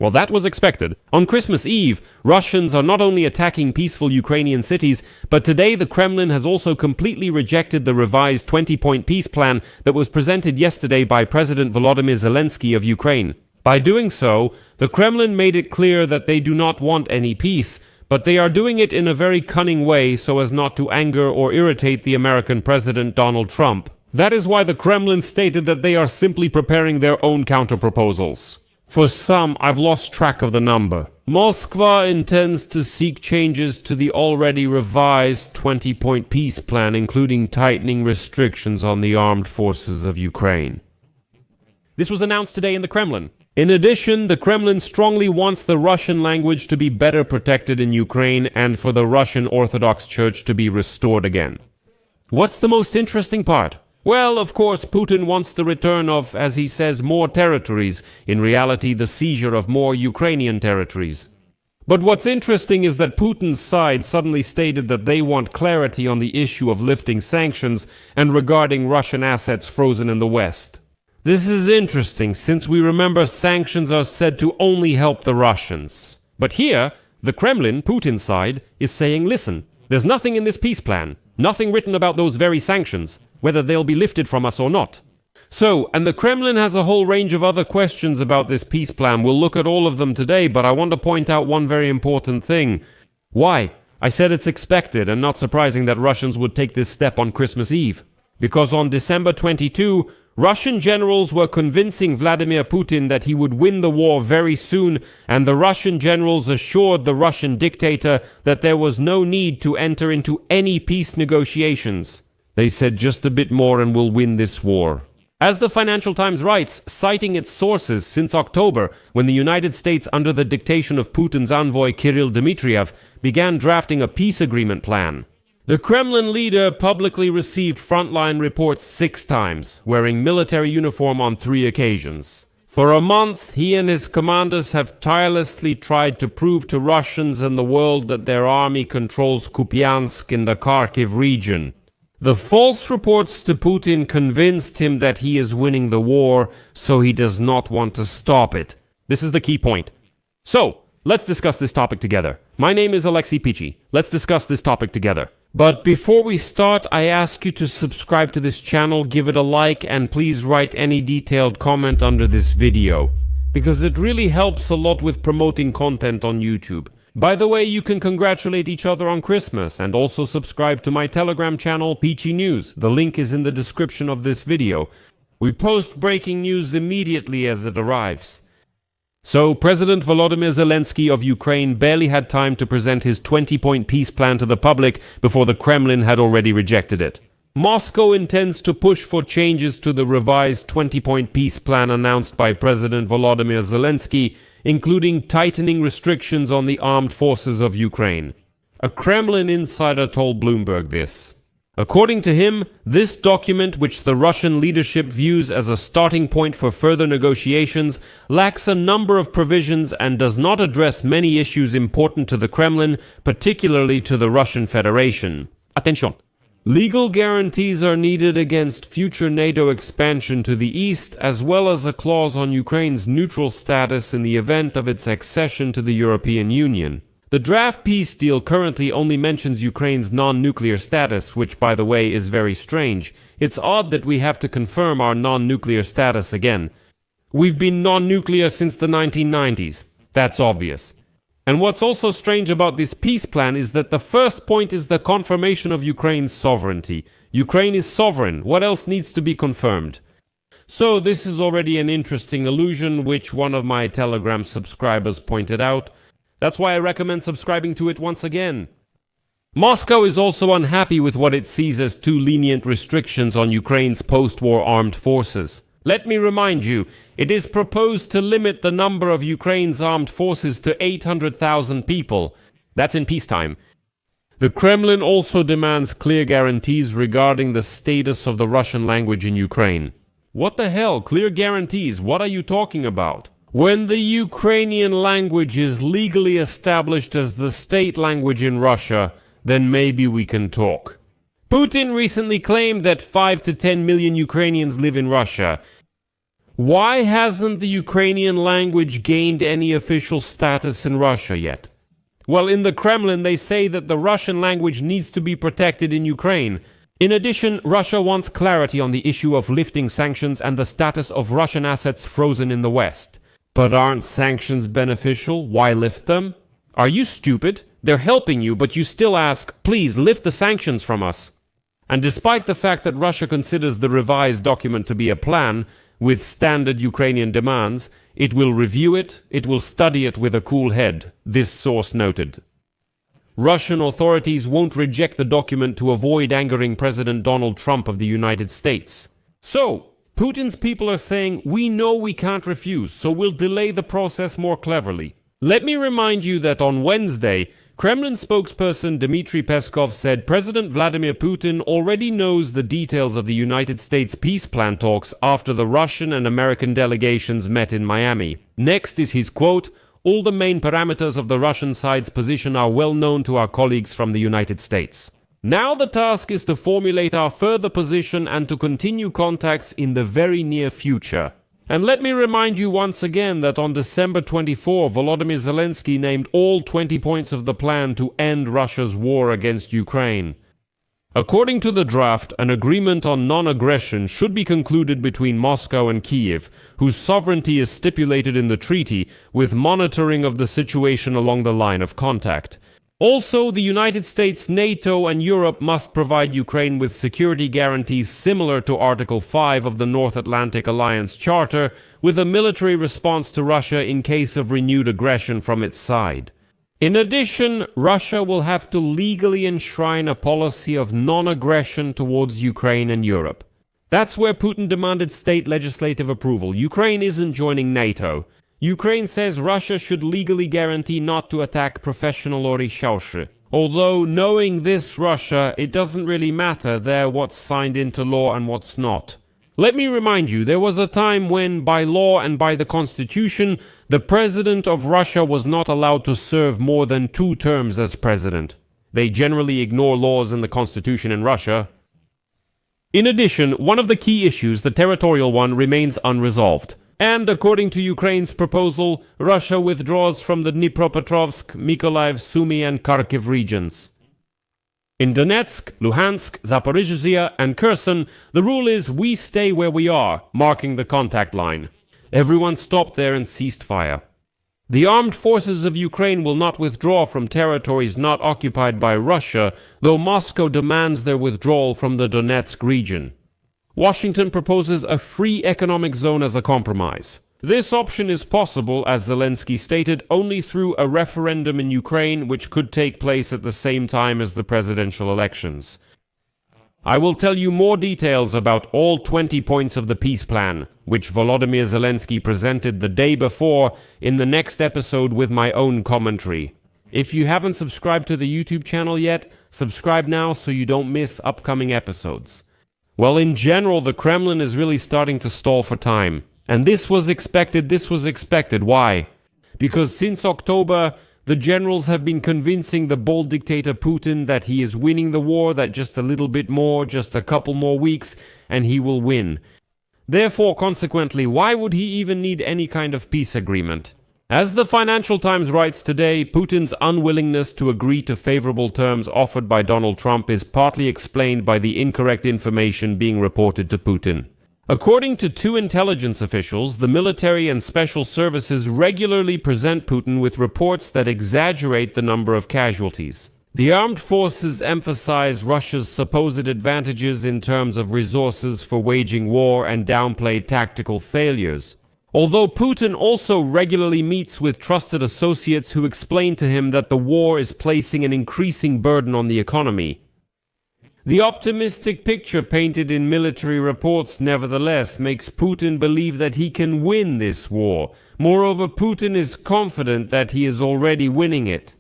Well, that was expected. On Christmas Eve, Russians are not only attacking peaceful Ukrainian cities, but today the Kremlin has also completely rejected the revised 20-point peace plan that was presented yesterday by President Volodymyr Zelenskyy of Ukraine. By doing so, the Kremlin made it clear that they do not want any peace, but they are doing it in a very cunning way so as not to anger or irritate the American President Donald Trump. That is why the Kremlin stated that they are simply preparing their own counterproposals. For some, I've lost track of the number. Moscow intends to seek changes to the already revised 20-point peace plan, including tightening restrictions on the armed forces of Ukraine. This was announced today in the Kremlin. In addition, the Kremlin strongly wants the Russian language to be better protected in Ukraine and for the Russian Orthodox Church to be restored again. What's the most interesting part? Well, of course, Putin wants the return of, as he says, more territories, in reality the seizure of more Ukrainian territories. But what's interesting is that Putin's side suddenly stated that they want clarity on the issue of lifting sanctions and regarding Russian assets frozen in the West. This is interesting, since we remember sanctions are said to only help the Russians. But here, the Kremlin, Putin's side, is saying, listen, there's nothing in this peace plan, nothing written about those very sanctions, whether they'll be lifted from us or not. So, and the Kremlin has a whole range of other questions about this peace plan. We'll look at all of them today, but I want to point out one very important thing. Why? I said it's expected and not surprising that Russians would take this step on Christmas Eve. Because on December 22, Russian generals were convincing Vladimir Putin that he would win the war very soon, and the Russian generals assured the Russian dictator that there was no need to enter into any peace negotiations. They said just a bit more and we'll win this war. As the Financial Times writes, citing its sources since October, when the United States, under the dictation of Putin's envoy Kirill Dmitriev, began drafting a peace agreement plan. The Kremlin leader publicly received frontline reports 6 times, wearing military uniform on 3 occasions. For a month, he and his commanders have tirelessly tried to prove to Russians and the world that their army controls Kupiansk in the Kharkiv region. The false reports to Putin convinced him that he is winning the war, so he does not want to stop it. This is the key point. So, let's discuss this topic together. My name is Alexei Pichi. Let's discuss this topic together. But before we start, I ask you to subscribe to this channel, give it a like, and please write any detailed comment under this video, because it really helps a lot with promoting content on YouTube. By the way, you can congratulate each other on Christmas and also subscribe to my Telegram channel, Peachy News. The link is in the description of this video. We post breaking news immediately as it arrives. So, President Volodymyr Zelenskyy of Ukraine barely had time to present his 20-point peace plan to the public before the Kremlin had already rejected it. Moscow intends to push for changes to the revised 20-point peace plan announced by President Volodymyr Zelenskyy, including tightening restrictions on the armed forces of Ukraine. A Kremlin insider told Bloomberg this. According to him, this document, which the Russian leadership views as a starting point for further negotiations, lacks a number of provisions and does not address many issues important to the Kremlin, particularly to the Russian Federation. Attention! Legal guarantees are needed against future NATO expansion to the east, as well as a clause on Ukraine's neutral status in the event of its accession to the European Union. The draft peace deal currently only mentions Ukraine's non-nuclear status, which, by the way, is very strange. It's odd that we have to confirm our non-nuclear status again. We've been non-nuclear since the 1990s. That's obvious. And what's also strange about this peace plan is that the first point is the confirmation of Ukraine's sovereignty. Ukraine is sovereign. What else needs to be confirmed? So this is already an interesting illusion, which one of my Telegram subscribers pointed out. That's why I recommend subscribing to it once again. Moscow is also unhappy with what it sees as too lenient restrictions on Ukraine's post-war armed forces. Let me remind you, it is proposed to limit the number of Ukraine's armed forces to 800,000 people. That's in peacetime. The Kremlin also demands clear guarantees regarding the status of the Russian language in Ukraine. What the hell? Clear guarantees? What are you talking about? When the Ukrainian language is legally established as the state language in Russia, then maybe we can talk. Putin recently claimed that 5 to 10 million Ukrainians live in Russia. Why hasn't the Ukrainian language gained any official status in Russia yet? Well, in the Kremlin, they say that the Russian language needs to be protected in Ukraine. In addition, Russia wants clarity on the issue of lifting sanctions and the status of Russian assets frozen in the West. But aren't sanctions beneficial? Why lift them? Are you stupid? They're helping you, but you still ask, please lift the sanctions from us. And despite the fact that Russia considers the revised document to be a plan, with standard Ukrainian demands, it will review it, it will study it with a cool head, this source noted. Russian authorities won't reject the document to avoid angering President Donald Trump of the United States. So, Putin's people are saying, we know we can't refuse, so we'll delay the process more cleverly. Let me remind you that on Wednesday, Kremlin spokesperson Dmitry Peskov said President Vladimir Putin already knows the details of the United States peace plan talks after the Russian and American delegations met in Miami. Next is his quote, all the main parameters of the Russian side's position are well known to our colleagues from the United States. Now the task is to formulate our further position and to continue contacts in the very near future. And let me remind you once again that on December 24, Volodymyr Zelenskyy named all 20 points of the plan to end Russia's war against Ukraine. According to the draft, an agreement on non-aggression should be concluded between Moscow and Kiev, whose sovereignty is stipulated in the treaty, with monitoring of the situation along the line of contact. Also, the United States, NATO, and Europe must provide Ukraine with security guarantees similar to Article 5 of the North Atlantic Alliance Charter, with a military response to Russia in case of renewed aggression from its side. In addition, Russia will have to legally enshrine a policy of non-aggression towards Ukraine and Europe. That's where Putin demanded state legislative approval. Ukraine isn't joining NATO. Ukraine says Russia should legally guarantee not to attack professional Orishalshi. Although, knowing this Russia, it doesn't really matter there what's signed into law and what's not. Let me remind you, there was a time when, by law and by the constitution, the president of Russia was not allowed to serve more than 2 terms as president. They generally ignore laws in the constitution in Russia. In addition, one of the key issues, the territorial one, remains unresolved. And according to Ukraine's proposal, Russia withdraws from the Dnipropetrovsk, Mykolaiv, Sumy and Kharkiv regions. In Donetsk, Luhansk, Zaporizhzhia and Kherson, the rule is we stay where we are, marking the contact line. Everyone stopped there and ceased fire. The armed forces of Ukraine will not withdraw from territories not occupied by Russia, though Moscow demands their withdrawal from the Donetsk region. Washington proposes a free economic zone as a compromise. This option is possible, as Zelenskyy stated, only through a referendum in Ukraine, which could take place at the same time as the presidential elections. I will tell you more details about all 20 points of the peace plan, which Volodymyr Zelenskyy presented the day before, in the next episode with my own commentary. If you haven't subscribed to the YouTube channel yet, subscribe now so you don't miss upcoming episodes. Well, in general, the Kremlin is really starting to stall for time. And this was expected. Why? Because since October, the generals have been convincing the bold dictator Putin that he is winning the war, that just a little bit more, just a couple more weeks, and he will win. Therefore, consequently, why would he even need any kind of peace agreement? As the Financial Times writes today, Putin's unwillingness to agree to favorable terms offered by Donald Trump is partly explained by the incorrect information being reported to Putin. According to 2 intelligence officials, the military and special services regularly present Putin with reports that exaggerate the number of casualties. The armed forces emphasize Russia's supposed advantages in terms of resources for waging war and downplay tactical failures. Although Putin also regularly meets with trusted associates who explain to him that the war is placing an increasing burden on the economy. The optimistic picture painted in military reports nevertheless makes Putin believe that he can win this war. Moreover, Putin is confident that he is already winning it.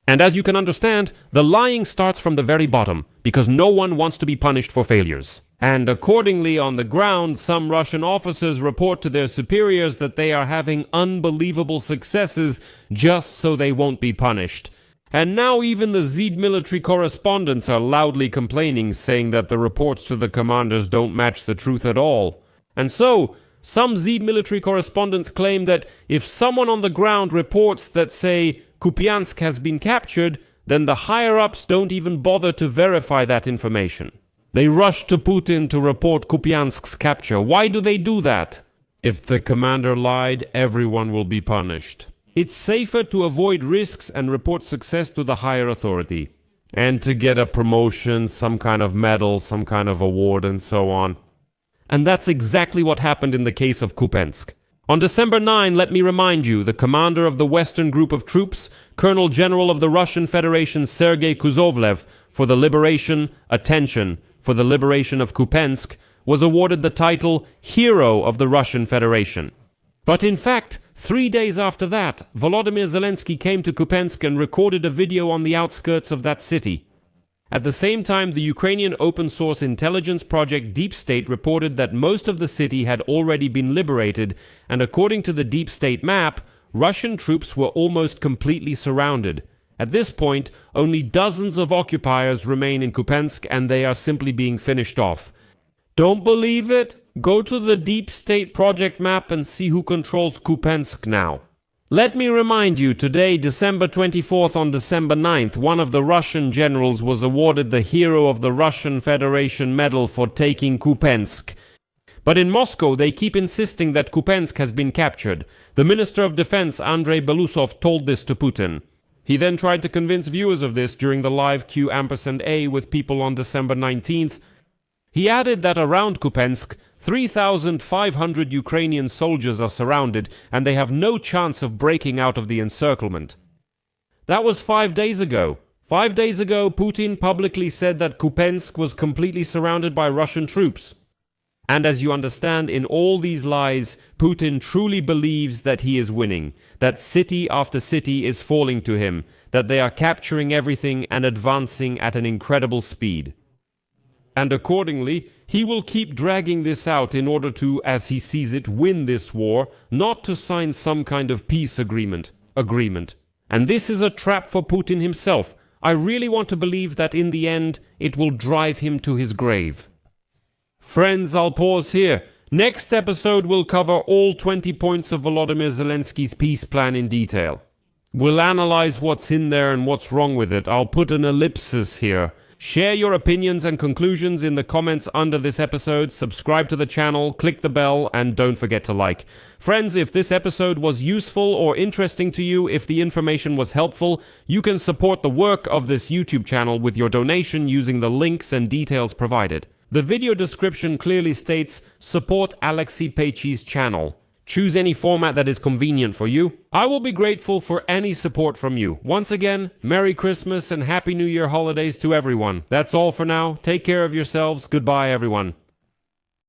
And as you can understand, the lying starts from the very bottom, because no one wants to be punished for failures. And accordingly, on the ground, some Russian officers report to their superiors that they are having unbelievable successes just so they won't be punished. And now even the ZID military correspondents are loudly complaining, saying that the reports to the commanders don't match the truth at all. And so, Some Z military correspondents claim that if someone on the ground reports that, say, Kupiansk has been captured, then the higher-ups don't even bother to verify that information. They rush to Putin to report Kupiansk's capture. Why do they do that? If the commander lied, everyone will be punished. It's safer to avoid risks and report success to the higher authority. And to get a promotion, some kind of medal, some kind of award, and so on. And that's exactly what happened in the case of Kupiansk. On December 9, let me remind you, the commander of the Western Group of Troops, Colonel General of the Russian Federation Sergei Kuzovlev, for the liberation of Kupiansk, was awarded the title Hero of the Russian Federation. But in fact, 3 days after that, Volodymyr Zelenskyy came to Kupiansk and recorded a video on the outskirts of that city. At the same time, the Ukrainian open-source intelligence project Deep State reported that most of the city had already been liberated, and according to the Deep State map, Russian troops were almost completely surrounded. At this point, only dozens of occupiers remain in Kupiansk, and they are simply being finished off. Don't believe it? Go to the Deep State project map and see who controls Kupiansk now. Let me remind you, today, December 24th on December 9th, one of the Russian generals was awarded the Hero of the Russian Federation medal for taking Kupiansk. But in Moscow, they keep insisting that Kupiansk has been captured. The Minister of Defense, Andrei Belousov, told this to Putin. He then tried to convince viewers of this during the live Q&A with people on December 19th. He added that around Kupiansk, 3,500 Ukrainian soldiers are surrounded and they have no chance of breaking out of the encirclement. That was 5 days ago. 5 days ago, Putin publicly said that Kupiansk was completely surrounded by Russian troops. And as you understand, in all these lies, Putin truly believes that he is winning, that city after city is falling to him, that they are capturing everything and advancing at an incredible speed. And accordingly, he will keep dragging this out in order to, as he sees it, win this war, not to sign some kind of peace agreement. And this is a trap for Putin himself. I really want to believe that in the end, it will drive him to his grave. Friends, I'll pause here. Next episode will cover all 20 points of Volodymyr Zelensky's peace plan in detail. We'll analyze what's in there and what's wrong with it. I'll put an ellipsis here. Share your opinions and conclusions in the comments under this episode, subscribe to the channel, click the bell, and don't forget to like. Friends, if this episode was useful or interesting to you, if the information was helpful, you can support the work of this YouTube channel with your donation using the links and details provided. The video description clearly states, support Alexei Peichi's channel. Choose any format that is convenient for you. I will be grateful for any support from you. Once again, Merry Christmas and Happy New Year holidays to everyone. That's all for now. Take care of yourselves. Goodbye, everyone.